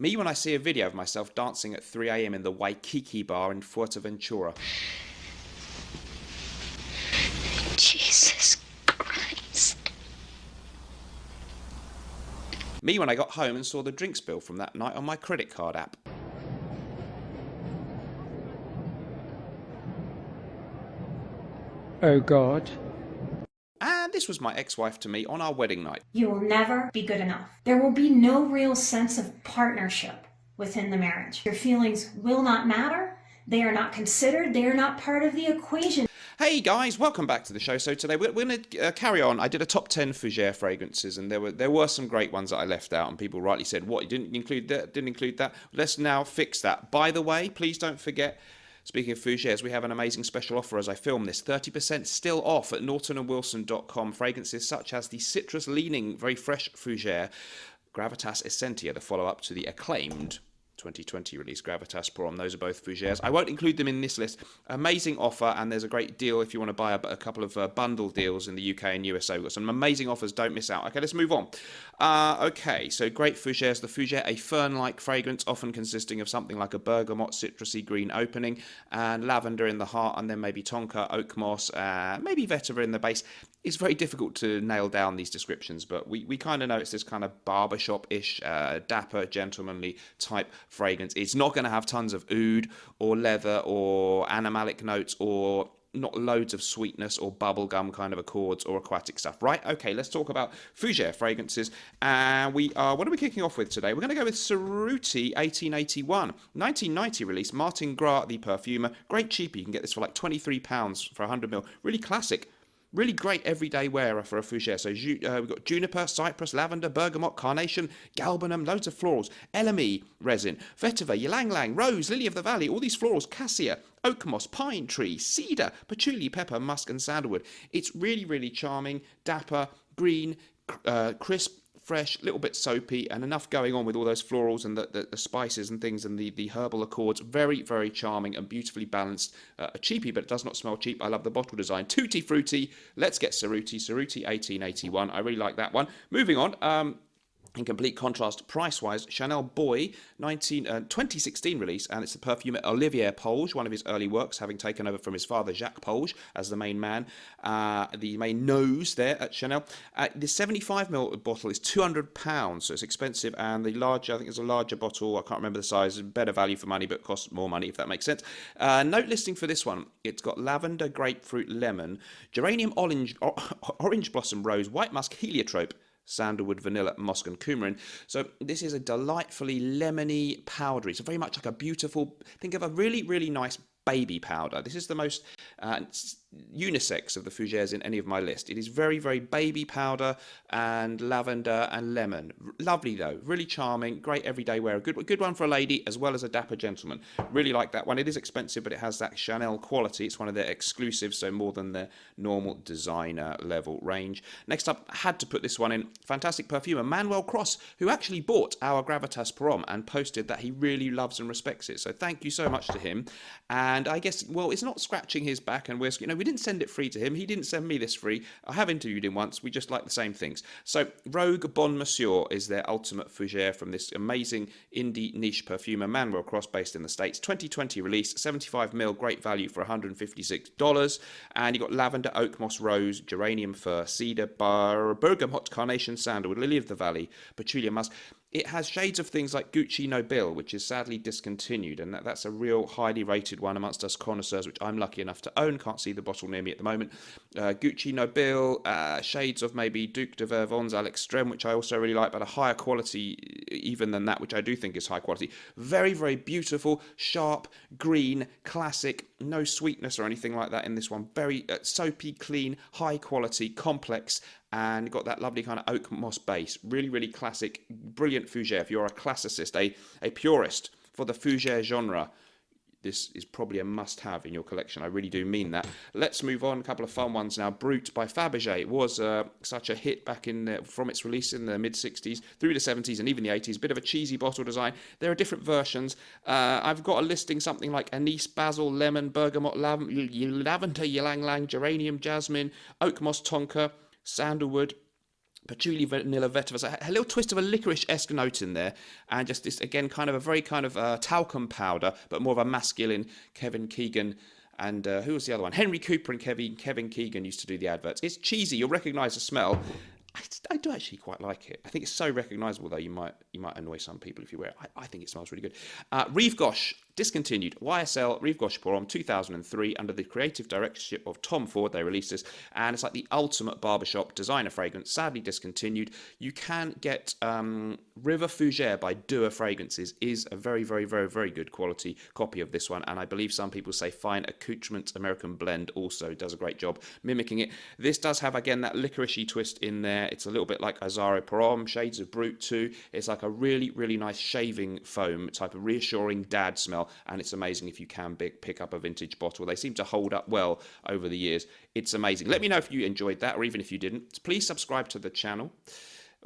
Me when I see a video of myself dancing at 3 a.m. in the Waikiki bar in Fuerteventura. Jesus Christ. Me when I got home and saw the drinks bill from that night on my credit card app. Oh God. And this was my ex-wife to me on our wedding night. You will never be good enough. There will be no real sense of partnership within the marriage. Your feelings will not matter. They are not considered. They are not part of the equation. Hey guys, welcome back to the show. So today we're going to carry on. I did a top 10 Fougere fragrances, and there were some great ones that I left out, and people rightly said, "What, you didn't include that? Didn't include that?" Let's now fix that. By the way, please don't forget. Speaking of Fougeres, we have an amazing special offer as I film this. 30% still off at nortonandwilson.com. Fragrances such as the citrus-leaning, very fresh Fougere, Gravitas Essentia, the follow-up to the acclaimed 2020 release Gravitas Prom. Those are both Fougeres. I won't include them in this list. Amazing offer, and there's a great deal if you want to buy a couple of bundle deals in the UK and USA. We've got some amazing offers. Don't miss out. Okay, let's move on. Okay, so great Fougeres. The Fougere, a fern-like fragrance, often consisting of something like a bergamot, citrusy green opening, and lavender in the heart, and then maybe tonka, oak moss, maybe vetiver in the base. It's very difficult to nail down these descriptions, but we kind of know it's this kind of barbershop-ish, dapper, gentlemanly type fragrance. It's not going to have tons of oud or leather or animalic notes or not loads of sweetness or bubblegum kind of accords or aquatic stuff, right? Okay, let's talk about Fougere fragrances. What are we kicking off with today? We're going to go with Cerruti 1881, 1990 release, Martin Gras, the perfumer. Great cheapie. You can get this for like £23 for 100ml. Really classic. Really great everyday wearer for a Fougere. So we've got juniper, cypress, lavender, bergamot, carnation, galbanum, loads of florals, elemi resin, vetiver, ylang ylang, rose, lily of the valley, all these florals, cassia, oak moss, pine tree, cedar, patchouli, pepper, musk and sandalwood. It's really, really charming, dapper, green, crisp, fresh, a little bit soapy, and enough going on with all those florals and the spices and things and the herbal accords. Very, very charming and beautifully balanced. A cheapie, but it does not smell cheap. I love the bottle design. Tutti frutti. Let's get Cerruti 1881. I really like that one. Moving on. In complete contrast, price-wise, Chanel Boy, 2016 release, and it's the perfumer Olivier Polge, one of his early works, having taken over from his father, Jacques Polge, as the main man, the main nose there at Chanel. The 75ml bottle is £200, so it's expensive, and the larger, I think it's a larger bottle, I can't remember the size, better value for money, but costs more money, if that makes sense. Note listing for this one, it's got lavender, grapefruit, lemon, geranium, orange blossom, rose, white musk, heliotrope, sandalwood, vanilla, musk and coumarin. So this is a delightfully lemony powdery. So very much like a beautiful, think of a really, really nice baby powder. This is the most unisex of the Fougeres in any of my list. It is very, very baby powder and lavender and lemon. Lovely though, really charming, great everyday wear. Good one for a lady as well as a dapper gentleman. Really like that one. It is expensive, but it has that Chanel quality. It's one of their exclusives, so more than their normal designer level range. Next up, had to put this one in. Fantastic perfumer Manuel Cross, who actually bought our Gravitas Prom and posted that he really loves and respects it. So thank you so much to him. And I guess, well, it's not scratching his back, and we didn't send it free to him. He didn't send me this free. I have interviewed him once. We just like the same things. So Rogue Bon Mort is their ultimate Fougere from this amazing indie niche perfumer, Manuel Cross, based in the States. 2020 release, 75ml, great value for $156. And you got lavender, oak moss, rose, geranium fir, cedar, bergamot, carnation, sandalwood, lily of the valley, patchouli, musk. It has shades of things like Gucci Nobile, which is sadly discontinued, and that's a real highly rated one amongst us connoisseurs, which I'm lucky enough to own. Can't see the bottle near me at the moment. Gucci Nobile, shades of maybe Duc de Vervon's à l'extrême, which I also really like, but a higher quality even than that, which I do think is high quality. Very, very beautiful, sharp, green, classic, no sweetness or anything like that in this one. Very soapy, clean, high quality, complex, and got that lovely kind of oak moss base. Really, really classic, brilliant Fougere. If you're a classicist, a purist for the Fougere genre, this is probably a must-have in your collection. I really do mean that. Let's move on. A couple of fun ones now. Brut by Fabergé. It was such a hit back from its release in the mid-60s through the 70s and even the 80s. Bit of a cheesy bottle design. There are different versions. I've got a listing something like anise, basil, lemon, bergamot, lavender, ylang ylang, geranium, jasmine, oak moss, tonka, sandalwood, patchouli, vanilla, vetiver, so a little twist of a licorice-esque note in there, and just this, again, kind of a very kind of talcum powder, but more of a masculine Kevin Keegan. And who was the other one? Henry Cooper and Kevin Keegan used to do the adverts. It's cheesy. You'll recognise the smell. I do actually quite like it. I think it's so recognisable, though, you might annoy some people if you wear it. I think it smells really good. Rive Gauche, discontinued. YSL Rive Gauche Pour Homme 2003, under the creative directorship of Tom Ford, they released this, and it's like the ultimate barbershop designer fragrance, sadly discontinued. You can get River Fougere by Dua Fragrances, is a very, very, very, very good quality copy of this one, and I believe some people say Fine Accoutrement American Blend also does a great job mimicking it. This does have, again, that licoricey twist in there. It's a little bit like Azaro Pour Homme, shades of Brut too. It's like a really, really nice shaving foam type of reassuring dad smell, and it's amazing if you can pick up a vintage bottle. They seem to hold up well over the years. It's amazing. Let me know if you enjoyed that, or even if you didn't. Please subscribe to the channel,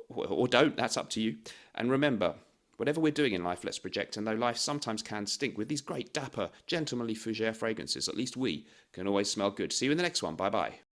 or don't, that's up to you. And remember, whatever we're doing in life, let's project, and though life sometimes can stink, with these great dapper, gentlemanly Fougere fragrances, at least we can always smell good. See you in the next one. Bye-bye.